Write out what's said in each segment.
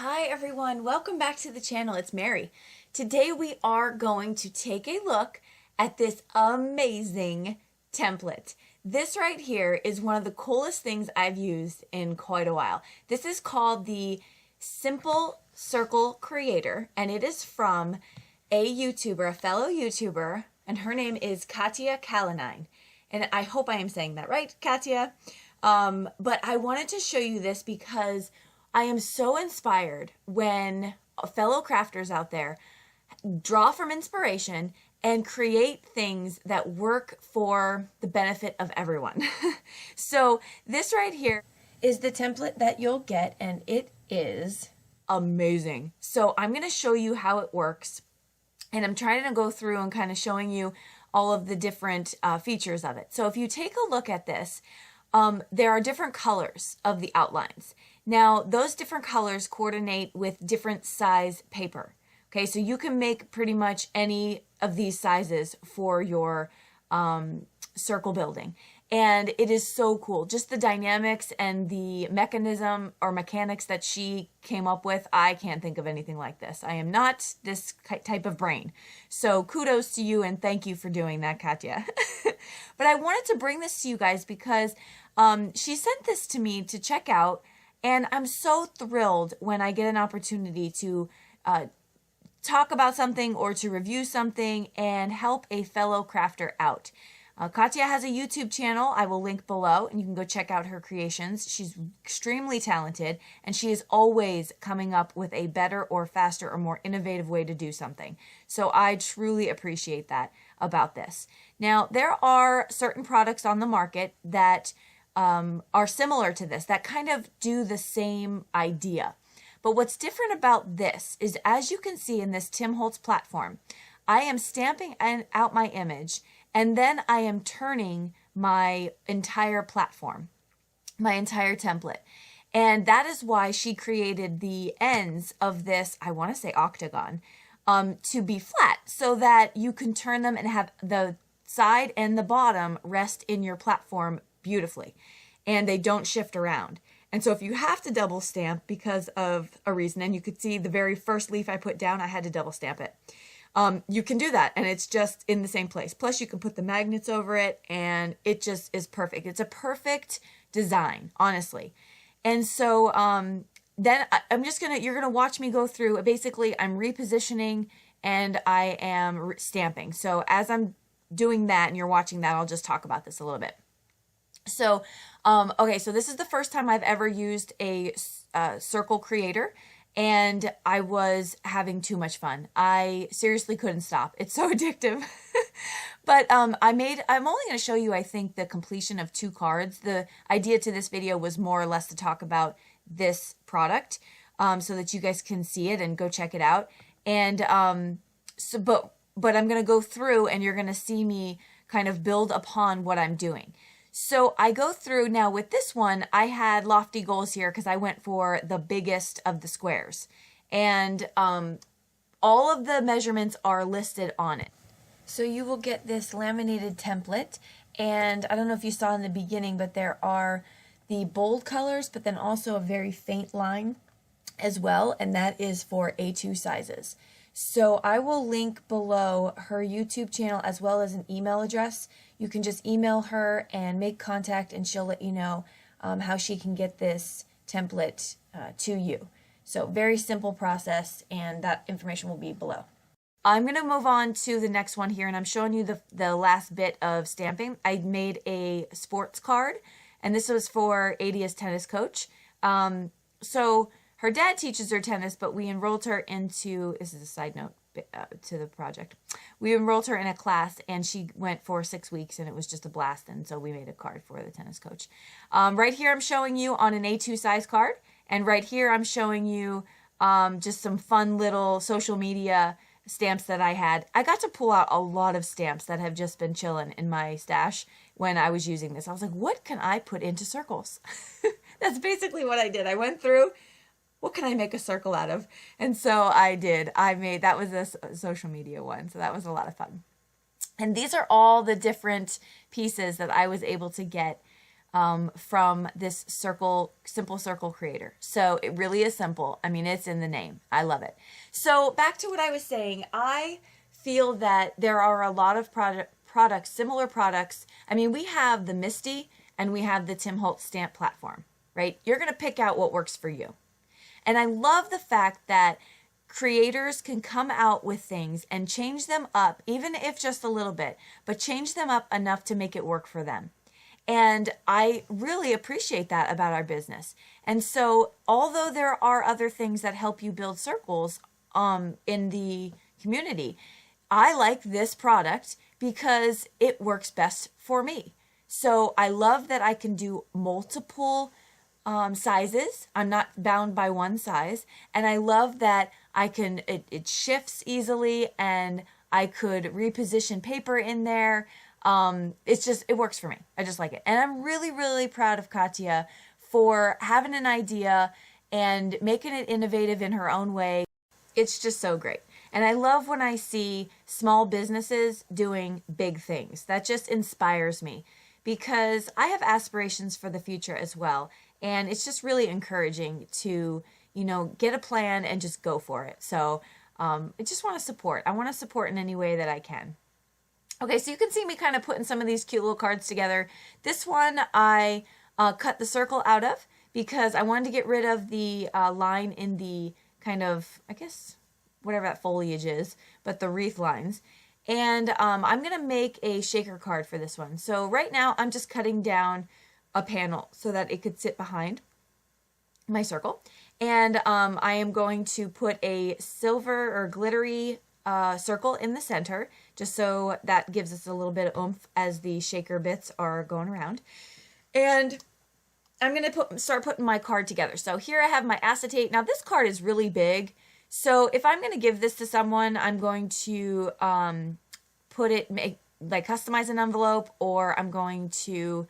Hi everyone, welcome back to the channel. It's Mary. Today we are going to take a look at this amazing template. This right here is one of the coolest things I've used in quite a while. This is called the Simple Circle Creator, and it is from a YouTuber, a fellow YouTuber, and her name is Kathya. And I hope I am saying that right, Kathya. But I wanted to show you this because I am so inspired when fellow crafters out there draw from inspiration and create things that work for the benefit of everyone. So this right here is the template that you'll get, and it is amazing. So I'm going to show you how it works, and I'm trying to go through and kind of showing you all of the different features of it. So if you take a look at this, there are different colors of the outlines. Now, those different colors coordinate with different size paper. Okay, so you can make pretty much any of these sizes for your circle building. And it is so cool. Just the dynamics and the mechanism or mechanics that she came up with, I can't think of anything like this. I am not this type of brain. So kudos to you and thank you for doing that, Kathya. But I wanted to bring this to you guys because she sent this to me to check out, and I'm so thrilled when I get an opportunity to talk about something or to review something and help a fellow crafter out. Kathya has a YouTube channel I will link below, and you can go check out her creations. She's extremely talented, and she is always coming up with a better or faster or more innovative way to do something. So I truly appreciate that about this. Now, there are certain products on the market that are similar to this, that kind of do the same idea. But what's different about this is, as you can see in this Tim Holtz platform, I am stamping out my image, and then I am turning my entire platform, my entire template. And that is why she created the ends of this, I want to say octagon, to be flat so that you can turn them and have the side and the bottom rest in your platform beautifully, and they don't shift around. And so if you have to double stamp because of a reason, and you could see the very first leaf I put down, I had to double stamp it. You can do that, and it's just in the same place. Plus, you can put the magnets over it, and it just is perfect. It's a perfect design, honestly. And so then you're gonna watch me go through. Basically, I'm repositioning and I am stamping. So as I'm doing that and you're watching that, I'll just talk about this a little bit. So, okay, so this is the first time I've ever used a circle creator, and I was having too much fun. I seriously couldn't stop. It's so addictive. But I'm only going to show you, I think, the completion of 2 cards. The idea to this video was more or less to talk about this product, so that you guys can see it and go check it out. And but I'm going to go through, and you're going to see me kind of build upon what I'm doing. So I go through now with this one. I had lofty goals here because I went for the biggest of the squares, and all of the measurements are listed on it. So you will get this laminated template, and I don't know if you saw in the beginning, but there are the bold colors, but then also a very faint line as well, and that is for A2 sizes. So I will link below her YouTube channel as well as an email address. You can just email her and make contact, and she'll let you know how she can get this template to you. So very simple process, and that information will be below. I'm going to move on to the next one here, and I'm showing you the last bit of stamping. I made a sports card, and this was for ADHESIVE tennis coach. So her dad teaches her tennis, but we enrolled her into, this is a side note to the project, we enrolled her in a class, and she went for 6 weeks, and it was just a blast, and so we made a card for the tennis coach. Right here I'm showing you on an A2 size card, and right here I'm showing you just some fun little social media stamps that I had. I got to pull out a lot of stamps that have just been chilling in my stash when I was using this. I was like, what can I put into circles? That's basically what I did. I went through, what can I make a circle out of? And so I did. That was a social media one, so that was a lot of fun. And these are all the different pieces that I was able to get from this simple circle creator. So it really is simple. I mean, it's in the name. I love it. So back to what I was saying, I feel that there are a lot of products, similar products. I mean, we have the Misty and we have the Tim Holtz stamp platform, right? You're going to pick out what works for you. And I love the fact that creators can come out with things and change them up, even if just a little bit, but change them up enough to make it work for them. And I really appreciate that about our business. And so although there are other things that help you build circles in the community, I like this product because it works best for me. So I love that I can do multiple sizes. I'm not bound by one size. And I love that it shifts easily and I could reposition paper in there. It works for me. I just like it. And I'm really, really proud of Kathya for having an idea and making it innovative in her own way. It's just so great. And I love when I see small businesses doing big things. That just inspires me because I have aspirations for the future as well. And it's just really encouraging to, get a plan and just go for it. So I just want to support. I want to support in any way that I can. Okay, so you can see me kind of putting some of these cute little cards together. This one I cut the circle out of because I wanted to get rid of the line in the kind of, I guess, whatever that foliage is, but the wreath lines. And I'm going to make a shaker card for this one. So right now I'm just cutting down a panel so that it could sit behind my circle. And I am going to put a silver or glittery circle in the center, just so that gives us a little bit of oomph as the shaker bits are going around. And I'm going to start putting my card together. So here I have my acetate. Now this card is really big. So if I'm going to give this to someone, I'm going to customize an envelope, or I'm going to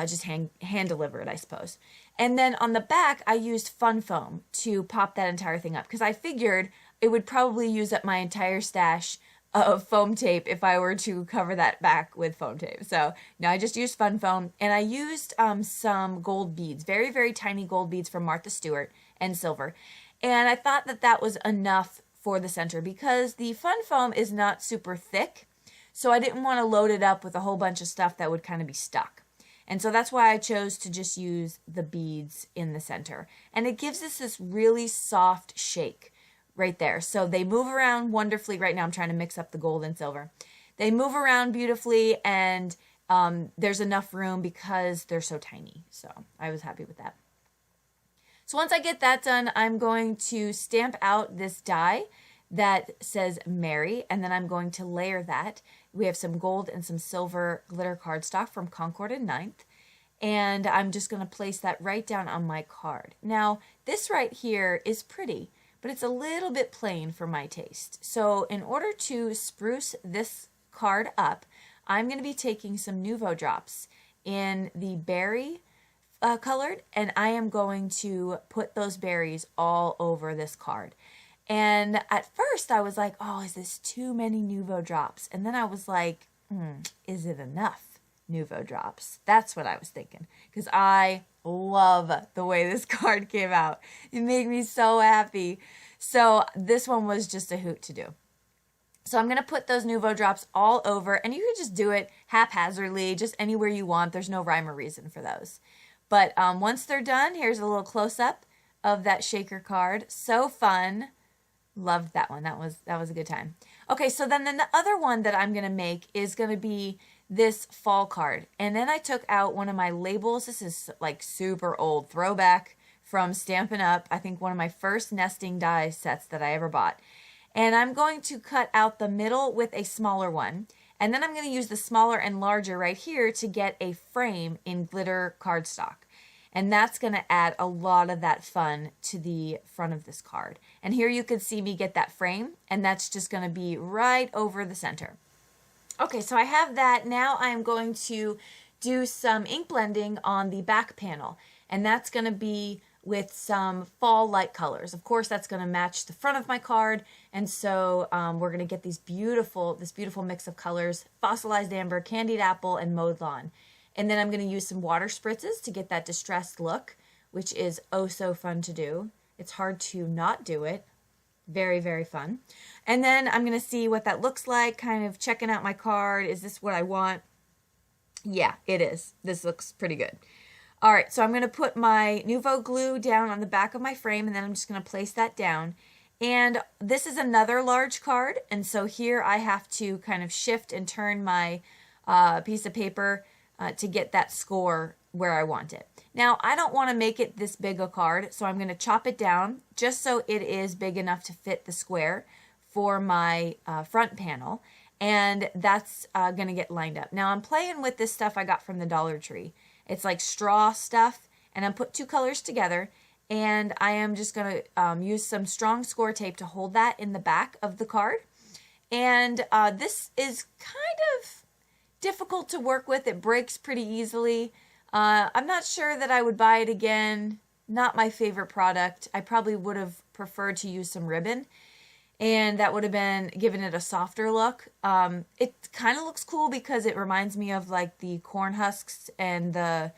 just hand deliver it, I suppose. And then on the back, I used fun foam to pop that entire thing up because I figured it would probably use up my entire stash of foam tape if I were to cover that back with foam tape. So now I just used fun foam, and I used some gold beads, very, very tiny gold beads from Martha Stewart, and silver. And I thought that that was enough for the center because the fun foam is not super thick. So I didn't want to load it up with a whole bunch of stuff that would kind of be stuck. And so that's why I chose to just use the beads in the center. And it gives us this really soft shake right there. So they move around wonderfully. Right now I'm trying to mix up the gold and silver. They move around beautifully, and there's enough room because they're so tiny. So I was happy with that. So once I get that done, I'm going to stamp out this die that says Mary, and then I'm going to layer that. We have some gold and some silver glitter cardstock from Concord and Ninth, and I'm just going to place that right down on my card. Now, this right here is pretty, but it's a little bit plain for my taste. So in order to spruce this card up, I'm going to be taking some Nuvo drops in the berry colored, and I am going to put those berries all over this card. And at first I was like, oh, is this too many Nuvo drops? And then I was like, is it enough Nuvo drops? That's what I was thinking, because I love the way this card came out. It made me so happy. So this one was just a hoot to do. So I'm going to put those Nuvo drops all over, and you can just do it haphazardly, just anywhere you want. There's no rhyme or reason for those. But once they're done, here's a little close-up of that shaker card. So fun. Loved that one. That was a good time. Okay, so then the other one that I'm going to make is going to be this fall card. And then I took out one of my labels. This is like super old throwback from Stampin' Up. I think one of my first nesting die sets that I ever bought. And I'm going to cut out the middle with a smaller one. And then I'm going to use the smaller and larger right here to get a frame in glitter cardstock. And that's going to add a lot of that fun to the front of this card. And here you can see me get that frame, and that's just going to be right over the center. Okay, so I have that. Now I'm going to do some ink blending on the back panel, and that's going to be with some fall light colors. Of course, that's going to match the front of my card, and so we're going to get this beautiful mix of colors: fossilized amber, candied apple, and mowed lawn. And then I'm going to use some water spritzes to get that distressed look, which is oh so fun to do. It's hard to not do it. Very, very fun. And then I'm going to see what that looks like, kind of checking out my card. Is this what I want? Yeah, it is. This looks pretty good. All right, so I'm going to put my Nuvo glue down on the back of my frame, and then I'm just going to place that down. And this is another large card, and so here I have to kind of shift and turn my piece of paper to get that score where I want it. Now, I don't want to make it this big a card, so I'm going to chop it down just so it is big enough to fit the square for my front panel, and that's going to get lined up. Now, I'm playing with this stuff I got from the Dollar Tree. It's like straw stuff, and I put two colors together, and I am just going to use some strong score tape to hold that in the back of the card. And this is kind of difficult to work with. It breaks pretty easily. I'm not sure that I would buy it again. Not my favorite product. I probably would have preferred to use some ribbon, and that would have been given it a softer look. It kind of looks cool because it reminds me of like the corn husks and the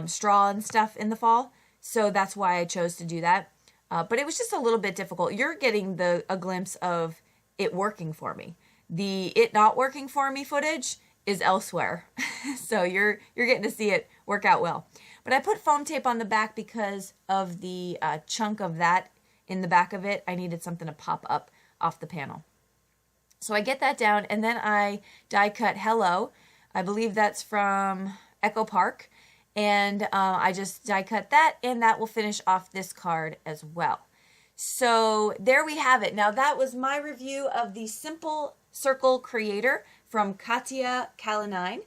straw and stuff in the fall. So that's why I chose to do that. But it was just a little bit difficult. You're getting a glimpse of it working for me. The it not working for me footage is elsewhere. So you're getting to see it work out well. But I put foam tape on the back because of the chunk of that in the back of it. I needed something to pop up off the panel. So I get that down, and then I die cut Hello. I believe that's from Echo Park. And I just die cut that, and that will finish off this card as well. So there we have it. Now that was my review of the Simple Circle Creator from Kathya Kalinine.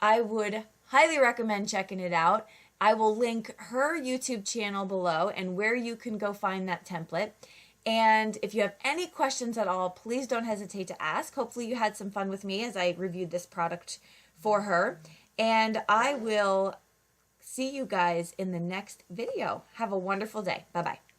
I would highly recommend checking it out. I will link her YouTube channel below and where you can go find that template. And if you have any questions at all, please don't hesitate to ask. Hopefully you had some fun with me as I reviewed this product for her. And I will see you guys in the next video. Have a wonderful day. Bye-bye.